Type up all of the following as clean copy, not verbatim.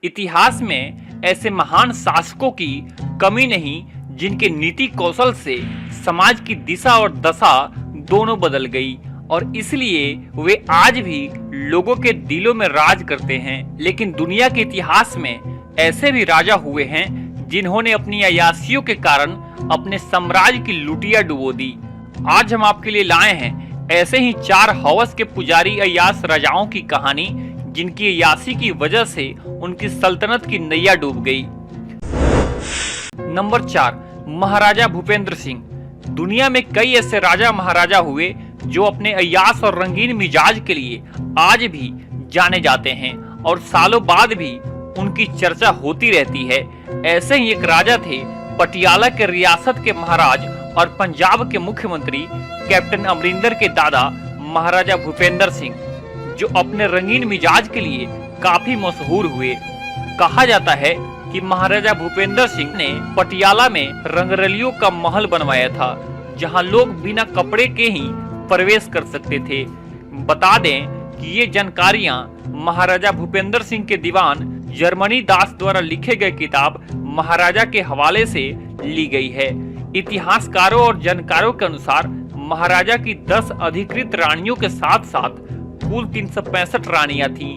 इतिहास में ऐसे महान शासकों की कमी नहीं जिनके नीति कौशल से समाज की दिशा और दशा दोनों बदल गई और इसलिए वे आज भी लोगों के दिलों में राज करते हैं। लेकिन दुनिया के इतिहास में ऐसे भी राजा हुए हैं जिन्होंने अपनी अय्यासियों के कारण अपने साम्राज्य की लुटिया डुबो दी। आज हम आपके लिए लाए हैं ऐसे ही 4 हवस के पुजारी अय्यास राजाओं की कहानी जिनकी अय्यासी की वजह से उनकी सल्तनत की नैया डूब गई। नंबर 4, महाराजा भूपेंद्र सिंह। दुनिया में कई ऐसे राजा महाराजा हुए जो अपने अय्यास और रंगीन मिजाज के लिए आज भी जाने जाते हैं और सालों बाद भी उनकी चर्चा होती रहती है। ऐसे ही एक राजा थे पटियाला के रियासत के महाराज और पंजाब के मुख्यमंत्री कैप्टन अमरिंदर के दादा महाराजा भूपेंद्र सिंह, जो अपने रंगीन मिजाज के लिए काफी मशहूर हुए। कहा जाता है कि महाराजा भूपेंद्र सिंह ने पटियाला में रंगरलियों का महल बनवाया था, जहां लोग बिना कपड़े के ही प्रवेश कर सकते थे। बता दें कि ये जानकारियां महाराजा भूपेंद्र सिंह के दीवान जर्मनी दास द्वारा लिखे गए किताब महाराजा के हवाले से ली गई है। इतिहासकारों और जानकारों के अनुसार महाराजा की 10 अधिकृत रानियों के साथ साथ कुल 365 रानियां थीं।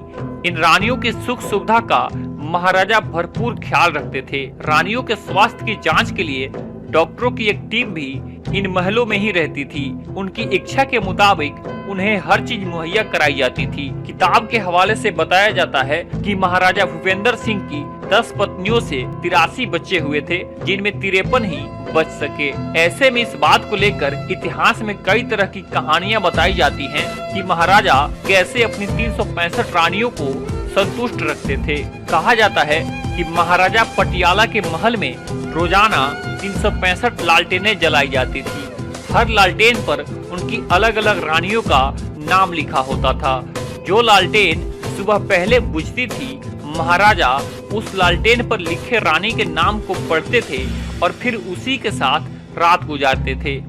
इन रानियों की सुख सुविधा का महाराजा भरपूर ख्याल रखते थे। रानियों के स्वास्थ्य की जांच के लिए डॉक्टरों की एक टीम भी इन महलों में ही रहती थी। उनकी इच्छा के मुताबिक उन्हें हर चीज मुहैया कराई जाती थी। किताब के हवाले से बताया जाता है कि महाराजा भूपेंद्र सिंह की 10 पत्नियों से 83 बच्चे हुए थे, जिनमें 53 ही बच सके। ऐसे में इस बात को लेकर इतिहास में कई तरह की कहानियां बताई जाती हैं कि महाराजा कैसे अपनी 365 रानियों को संतुष्ट रखते थे। कहा जाता है कि महाराजा पटियाला के महल में रोजाना 365 लालटेनें जलाई जाती थी। हर लालटेन पर उनकी अलग अलग रानियों का नाम लिखा होता था। जो लालटेन सुबह पहले बुझती थी, महाराजा उस लालटेन पर लिखे रानी के नाम को पढ़ते थे और फिर उसी के साथ रात गुजारते थे।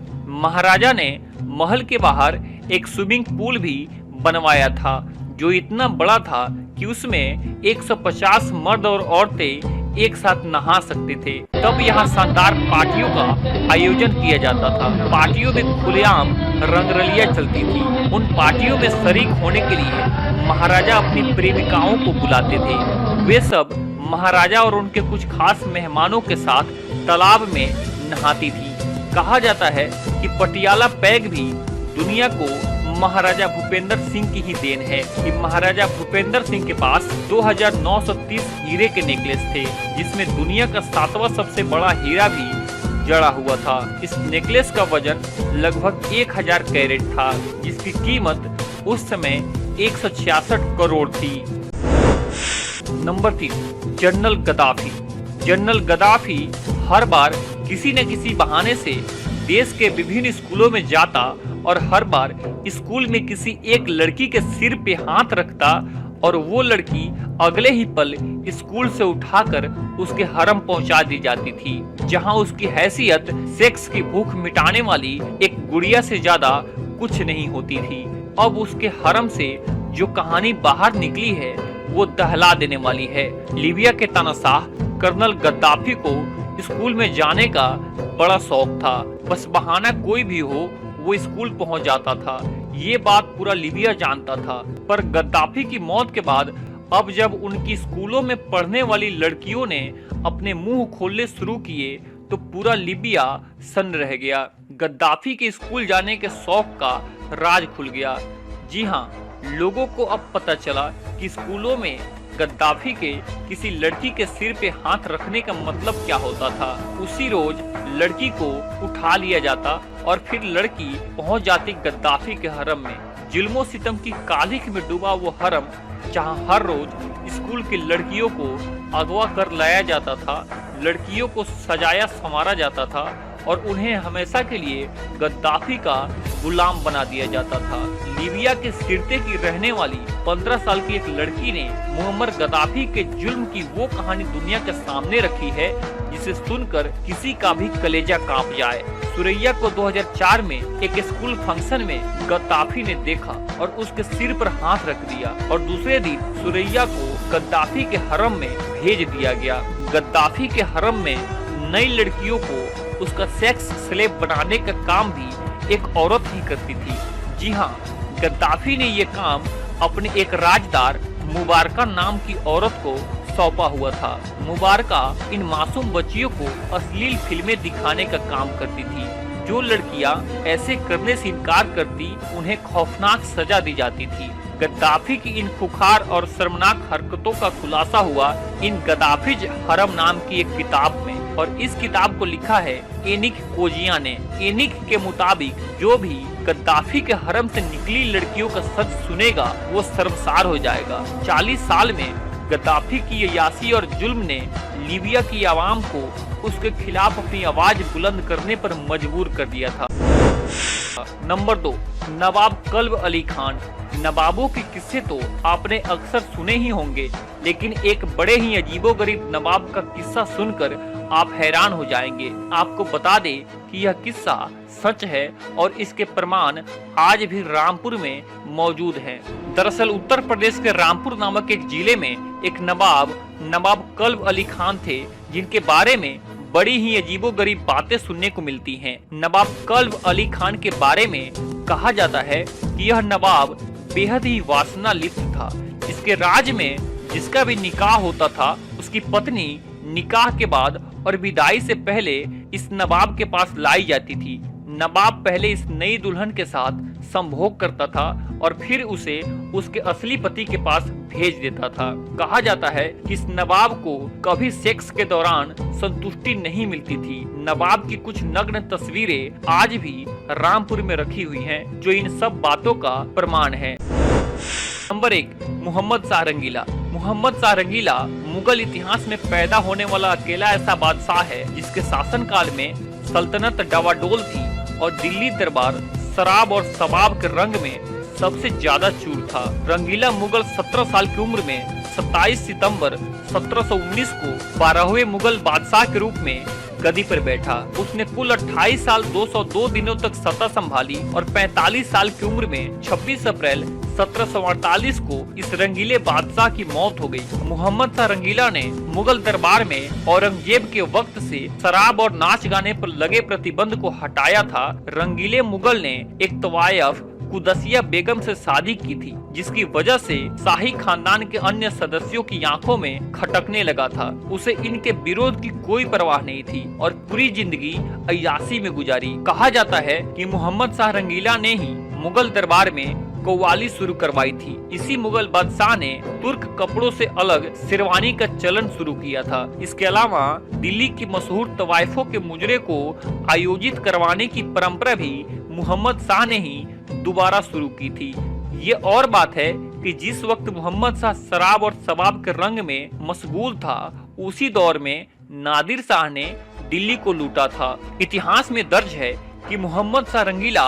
महाराजा ने महल के बाहर एक स्विमिंग पूल भी बनवाया था, जो इतना बड़ा था कि उसमें 150 मर्द और औरतें एक साथ नहा सकते थे। तब यहाँ शानदार पार्टियों का आयोजन किया जाता था। पार्टियों में खुलेआम रंगरलियां चलती थी। उन पार्टियों में शरीक होने के लिए महाराजा अपनी प्रेमिकाओं को बुलाते थे। वे सब महाराजा और उनके कुछ खास मेहमानों के साथ तालाब में नहाती थी। कहा जाता है कि पटियाला पैग भी दुनिया को महाराजा भूपेंद्र सिंह की ही देन है कि महाराजा भूपेंद्र सिंह के पास 2930 हीरे के नेकलेस थे, जिसमें दुनिया का 7वां सबसे बड़ा हीरा भी जड़ा हुआ था। इस नेकलेस का वजन लगभग 1000 कैरेट था, जिसकी कीमत उस समय 166 करोड़ थी। Number 3, general Gaddafi. General Gaddafi हर बार किसी न किसी बहाने से देश के विभिन्न स्कूलों में जाता और हर बार स्कूल में किसी एक लड़की के सिर पे हाथ रखता और वो लड़की अगले ही पल स्कूल से उठाकर उसके हरम पहुंचा दी जाती थी, जहां उसकी हैसियत सेक्स की भूख मिटाने वाली एक गुड़िया से ज्यादा कुछ नहीं होती थी। अब उसके हरम से जो कहानी बाहर निकली है वो दहला देने वाली है। लीबिया के तानाशाह कर्नल गद्दाफी को स्कूल में जाने का बड़ा शौक था। बस बहाना कोई भी हो वो स्कूल पहुंच जाता था। ये बात पूरा लीबिया जानता था। पर गद्दाफी की मौत के बाद अब जब उनकी स्कूलों में पढ़ने वाली लड़कियों ने अपने मुंह खोलने शुरू किए तो पूरा लीबिया सन्न रह गया। गद्दाफी के स्कूल जाने के शौक का राज खुल गया। जी हाँ, लोगों को अब पता चला कि स्कूलों में गद्दाफी के किसी लड़की के सिर पे हाथ रखने का मतलब क्या होता था। उसी रोज लड़की को उठा लिया जाता और फिर लड़की पहुंच जाती गद्दाफी के हरम में। जुल्मों सितम की कालिख में डूबा वो हरम, जहां हर रोज स्कूल की लड़कियों को अगवा कर लाया जाता था, लड़कियों को सजाया संवारा जाता था और उन्हें हमेशा के लिए गद्दाफी का गुलाम बना दिया जाता था। लीबिया के सिरते की रहने वाली 15 साल की एक लड़की ने मुअम्मर गद्दाफी के जुल्म की वो कहानी दुनिया के सामने रखी है जिसे सुनकर किसी का भी कलेजा कांप जाए। सुरैया को 2004 में एक स्कूल फंक्शन में गद्दाफी ने देखा और उसके सिर पर हाथ रख दिया और दूसरे दिन सुरैया को गद्दाफी के हरम में भेज दिया गया। गद्दाफी के हरम में नई लड़कियों को उसका सेक्स स्लेव बनाने का काम भी एक औरत ही करती थी। जी हाँ, गद्दाफी ने ये काम अपने एक राजदार मुबारका नाम की औरत को सौंपा हुआ था। मुबारका इन मासूम बच्चियों को अश्लील फिल्में दिखाने का काम करती थी। जो लड़कियां ऐसे करने से इनकार करती उन्हें खौफनाक सजा दी जाती थी। गद्दाफी की इन खुखार और शर्मनाक हरकतों का खुलासा हुआ इन गद्दाफीज हरम नाम की एक किताब में, और इस किताब को लिखा है एनिक कोजिया ने। एनिक के मुताबिक जो भी गद्दाफी के हरम से निकली लड़कियों का सच सुनेगा वो शर्मसार हो जाएगा। 40 साल में गद्दाफी की अय्याशी और जुल्म ने लीबिया की आवाम को उसके खिलाफ अपनी आवाज बुलंद करने पर मजबूर कर दिया था। नंबर 2, नवाब कल्ब अली खान। नवाबों के किस्से तो आपने अक्सर सुने ही होंगे, लेकिन एक बड़े ही अजीबोगरीब नवाब का किस्सा सुनकर आप हैरान हो जाएंगे। आपको बता दें कि यह किस्सा सच है और इसके प्रमाण आज भी रामपुर में मौजूद हैं। दरअसल उत्तर प्रदेश के रामपुर नामक एक जिले में एक नवाब कल्ब अली खान थे, जिनके बारे में बड़ी ही अजीबोगरीब बातें सुनने को मिलती हैं। नवाब कल्ब अली खान के बारे में कहा जाता है कि यह नवाब बेहद ही वासना लिप्त था। इसके राज में जिसका भी निकाह होता था उसकी पत्नी निकाह के बाद और विदाई से पहले इस नवाब के पास लाई जाती थी। नवाब पहले इस नई दुल्हन के साथ संभोग करता था और फिर उसे उसके असली पति के पास भेज देता था। कहा जाता है कि इस नवाब को कभी सेक्स के दौरान संतुष्टि नहीं मिलती थी। नवाब की कुछ नग्न तस्वीरें आज भी रामपुर में रखी हुई हैं, जो इन सब बातों का प्रमाण है। नंबर 1, मोहम्मद शाह रंगीला। मोहम्मद शाह रंगीला मुगल इतिहास में पैदा होने वाला अकेला ऐसा बादशाह है जिसके शासनकाल में सल्तनत डावाडोल थी और दिल्ली दरबार शराब और शबाब के रंग में सबसे ज्यादा चूर था। रंगीला मुगल 17 साल की उम्र में 27 सितंबर 1719 को 12वें मुगल बादशाह के रूप में गद्दी पर बैठा। उसने कुल 28 साल 202 दिनों तक सत्ता संभाली और 45 साल की उम्र में 26 अप्रैल 1748 को इस रंगीले बादशाह की मौत हो गई। मोहम्मद शाह रंगीला ने मुगल दरबार में औरंगजेब के वक्त से शराब और नाच गाने पर लगे प्रतिबंध को हटाया था। रंगीले मुगल ने एक तवायफ कुदसिया बेगम से शादी की थी, जिसकी वजह से शाही खानदान के अन्य सदस्यों की आंखों में खटकने लगा था। उसे इनके विरोध की कोई परवाह नहीं थी और पूरी जिंदगी अय्याशी में गुजारी। कहा जाता है कि मोहम्मद शाह रंगीला ने ही मुगल दरबार में कव्वाली शुरू करवाई थी। इसी मुगल बादशाह ने तुर्क कपड़ों से अलग शेरवानी का चलन शुरू किया था। इसके अलावा दिल्ली की मशहूर तवाइफों के मुजरे को आयोजित करवाने की परंपरा भी मोहम्मद शाह ने ही दोबारा शुरू की थी। ये और बात है कि जिस वक्त मोहम्मद शाह शराब और शबाब के रंग में मशगूल था, उसी दौर में नादिर शाह ने दिल्ली को लूटा था। इतिहास में दर्ज है कि मोहम्मद शाह रंगीला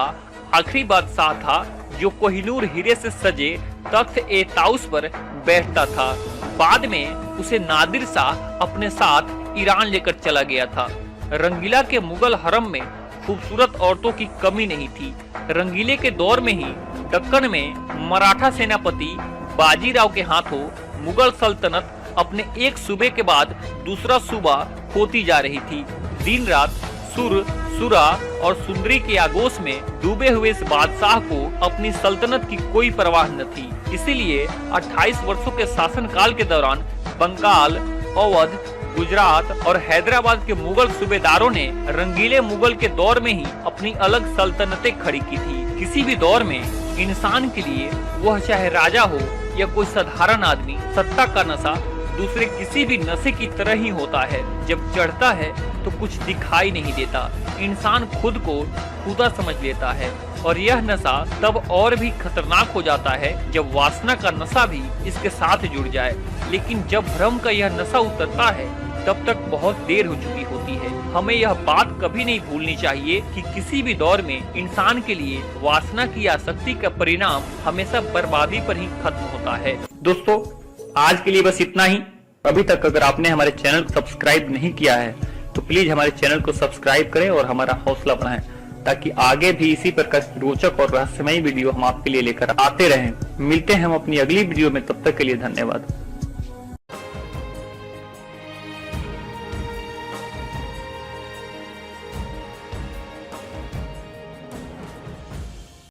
आखिरी बादशाह था जो कोहिनूर हीरे से सजे तख्त ए ताउस पर बैठता था। बाद में उसे नादिर शाह अपने साथ ईरान लेकर चला गया था। रंगीला के मुगल हरम में खूबसूरत औरतों की कमी नहीं थी। रंगीले के दौर में ही दक्कन में मराठा सेनापति बाजीराव के हाथों मुगल सल्तनत अपने एक सूबे के बाद दूसरा सूबा खोती जा रही थी। दिन रात सुरा और सुंदरी के आगोश में डूबे हुए इस बादशाह को अपनी सल्तनत की कोई परवाह न थी। इसीलिए 28 वर्षों के शासनकाल के दौरान बंगाल, अवध, गुजरात और हैदराबाद के मुगल सूबेदारों ने रंगीले मुगल के दौर में ही अपनी अलग सल्तनतें खड़ी की थी। किसी भी दौर में इंसान के लिए, वह चाहे राजा हो या कोई साधारण आदमी, सत्ता का नशा दूसरे किसी भी नशे की तरह ही होता है। जब चढ़ता है तो कुछ दिखाई नहीं देता, इंसान खुद को खुदा समझ लेता है और यह नशा तब और भी खतरनाक हो जाता है जब वासना का नशा भी इसके साथ जुड़ जाए। लेकिन जब भ्रम का यह नशा उतरता है तब तक बहुत देर हो चुकी होती है। हमें यह बात कभी नहीं भूलनी चाहिए कि किसी भी दौर में इंसान के लिए वासना की आसक्ति का परिणाम हमेशा बर्बादी पर ही खत्म होता है। दोस्तों, आज के लिए बस इतना ही। अभी तक अगर आपने हमारे चैनल को सब्सक्राइब नहीं किया है तो प्लीज हमारे चैनल को सब्सक्राइब करें और हमारा हौसला बढ़ाएं, ताकि आगे भी इसी प्रकार की रोचक और रहस्यमयी वीडियो हम आपके लिए लेकर आते रहें। मिलते हैं हम अपनी अगली वीडियो में, तब तक के लिए धन्यवाद।